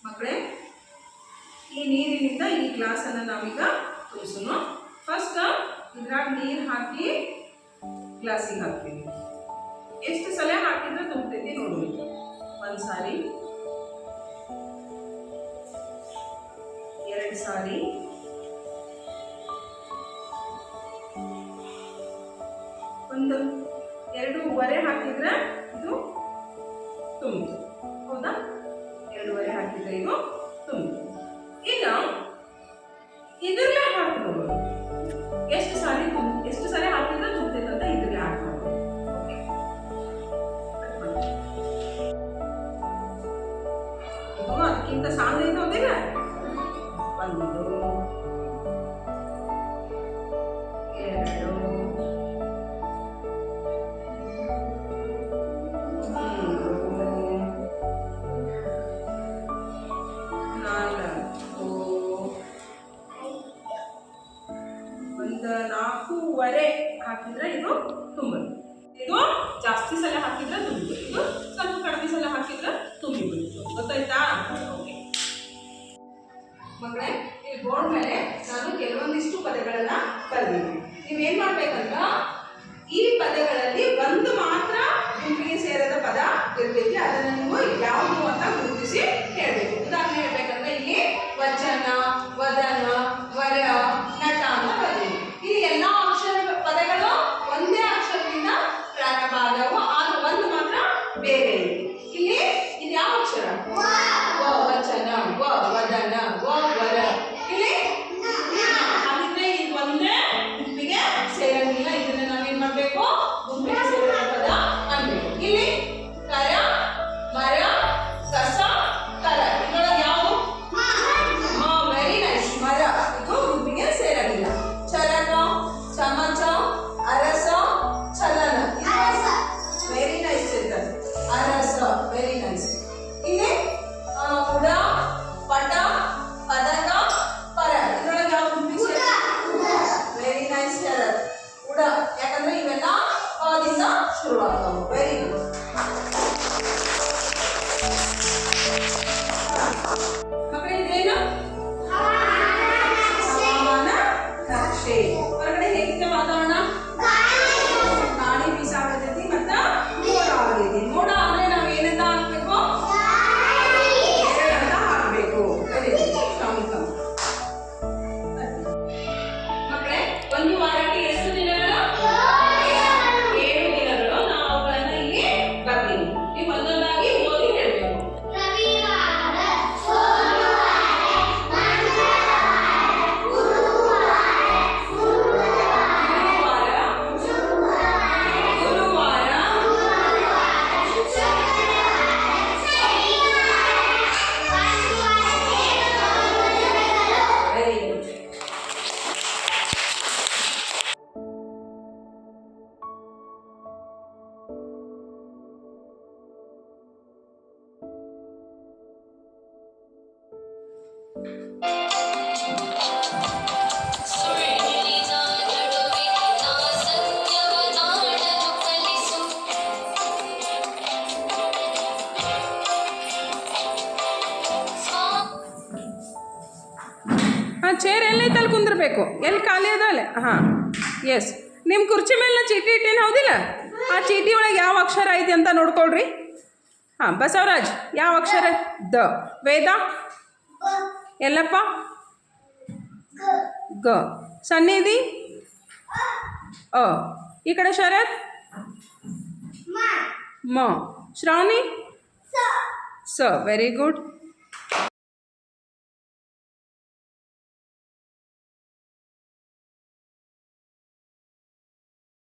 ಮಕ್ಕಳೇ, ಈ ನೀರಿನಿಂದ ಈ ಗ್ಲಾಸನ್ನು ನಾವೀಗ ತುಂಬಿಸೋಣ. ಫಸ್ಟ್ ಇದ್ರಾಗ ನೀರು ಹಾಕಿ ಗ್ಲಾಸಿಗೆ ಹಾಕ್ತೀವಿ. ಎಷ್ಟು ಸಲ ಹಾಕಿದ್ರೆ ತುಂಬತೈತಿ ನೋಡ್ರಿ. ಒಂದು ಸಾರಿ, 2 ಸಾರಿ, 2.5 ಹಾಕಿದ್ರೆ ಇದು ತುಂಬಿತು. ಹೌದಾ? 2.5 ಹಾಕಿದ್ರೆ ಇದು ತುಂಬಿತು. ಈಗ ಇದ್ರಲ್ಲೇ ಹಾಕಿ ನೋಡೋದು ಎಷ್ಟು ಸಾರಿ ಹಾಕಿದ್ರೆ ತುಂಬತೈತೆ ಅಂತ. ಇದ್ರಲ್ಲೇ ಹಾಕಿ ನೋಡೋದು. ಅದಕ್ಕಿಂತ ಸಾಂಗ್ ಐತೆ ಹೋದಿಲ್ಲ. 1 2 3 4.5 ಹಾಕಿದ್ರೆ ಇದು ತುಂಬುತ್ತೆ. ಇದು ಜಾಸ್ತಿ ಸಲ ಹಾಕಿದ್ರೆ ತುಂಬುತ್ತೆ. ಇದು ಸ್ವಲ್ಪ ಕಡಿಮೆ ಸಲ ಹಾಕಿದ್ರೆ ತುಂಬಿಬಿಡುತ್ತೆ. ಗೊತ್ತಾಯ್ತಾ? ಓಕೆ ಮಕ್ಕಳೇ, ಈ ಬೋರ್ಡ್ ಮೇಲೆ ನಾನು ಕೆಲವೊಂದಿಷ್ಟು ಪದಗಳನ್ನ ಬರೆದಿದ್ದೀನಿ. ನೀವೇನ್ ಮಾಡ್ಬೇಕಂತ, ಈ ಪದಗಳಲ್ಲಿ ಒಂದು ಮಾತ್ರ ಗುಂಪಿಗೆ ಸೇರದ ಪದ ಇರ್ತೈತಿ. ಅದನ್ನ ನೀವು ಯಾವುದು ಅಂತ ಗುರುತಿಸಿ ಹೇಳ್ಬೇಕು. ಉದಾಹರಣೆ ಹೇಳ್ಬೇಕಂದ್ರೆ ಇಲ್ಲಿ ವಚನ, ವದನ, ವರ, ನಟ ಅಂತ ಬರೆದಿದ್ದೀನಿ. ಇಲ್ಲಿ ಎಲ್ಲಾ ಪದಗಳು ಒಂದೇ ಅಕ್ಷರದಿಂದ ಪ್ರಾರಂಭ ಆದವು. ಆದ್ರೆ ಒಂದು ಮಾತ್ರ ಬೇರೆ ಇದೆ. ಇಲ್ಲಿ ಇದು ಯಾವ ಅಕ್ಷರ? ವ ವಚನ, ವ ವದನ, ವ ವರ. ಇಲ್ಲಿ ಹಾಗಿದ್ರೆ ಇದು ಒಂದೇ ಗುಂಪಿಗೆ ಸೇರಂಗಿಲ್ಲ. ಇದನ್ನ ನಾವೇನ್ ಮಾಡ್ಬೇಕು? ಗುಂಪಿಗೆ ಸೇರಿದ ಪದ ಅನ್ಬೇಕು. ಇಲ್ಲಿ ಕರ, ಮರ, ಕಸ, ಕರ. ಇದ್ರೊಳಗೆ ಯಾವುದು? Very nice. ಮರ ಇದು ಗುಂಪಿಗೆ ಸೇರಂಗಿಲ್ಲ. ಚರಕ, ಚಮಚ, ಅರಸ, ಚಲನ. Very nice children. ಅರಸ, ವೆರಿ ನೈಸ್. ಇಲ್ಲಿ ಉಡ, ಪಟ, ಪದಕ, ಪರ. ಇದ್ರೊಳಗೆ ಯಾವ ಗುಂಪಿಗೆ ವೆರಿ ನೈಸ್ ಶರತ್. ಉಡ, ಯಾಕಂದ್ರೆ ಇವೆಲ್ಲ ಅದಿಂದ ಶುರುವಾಗ್ತವೆ. Very good. ಮಕ್ಕಳೇ, ಇದೇನು? ಹವಾಮಾನ ನಕ್ಷೆ. ಹೊರಗಡೆ ಹೇಗಿದೆ ವಾತಾವರಣ? ಗಾಳಿ ಬೀಸಾಗತೈತಿ ಮತ್ತ ಮೋಡ ಆಗೈತಿ. ಮೋಡ ಆದ್ರೆ ನಾವ್ ಏನಂತ ಹಾಕ್ಬೇಕು? ಅಂತ ಹಾಕ್ಬೇಕು. Very good. ಮಕ್ಕಳೇ, ಒಂದು ವಾರಕ್ಕೆ ಎಷ್ಟು ದಿನಗಳು? 7 ದಿನಗಳು. ನಾವು ಅವುಗಳನ್ನ ಇಲ್ಲಿ ಬರ್ತೀನಿ. ನೀವು ಒಂದೊಂದಾಗಿ ಓದಿ ಹೇಳ್ಬೇಕು. ಚೇರ್ ಎಲ್ಲೈತೆ ಅಲ್ಲಿ ಕುಂದಿರ್ಬೇಕು. ಎಲ್ಲಿ ಖಾಲಿ ಅದ ಅಲ್ಲೇ. ಹಾಂ, ಎಸ್. ನಿಮ್ಮ ಕುರ್ಚಿ ಮೇಲೆ ಚೀಟಿ ಇಟ್ಟೇನು ಹೌದಿಲ್ಲ? ಆ ಚೀಟಿ ಒಳಗೆ ಯಾವ ಅಕ್ಷರ ಐತಿ ಅಂತ ನೋಡ್ಕೊಳ್ರಿ. ಹಾಂ, ಬಸವರಾಜ್ ಯಾವ ಅಕ್ಷರ? ದ. ವೇದ? ಎಲ್ಲಪ್ಪ? ಗ. ಸನ್ನಿಧಿ? ಅ. ಈ ಕಡೆ ಶರತ್? ಮ. ಶ್ರಾವಣಿ? ಸ. Very good.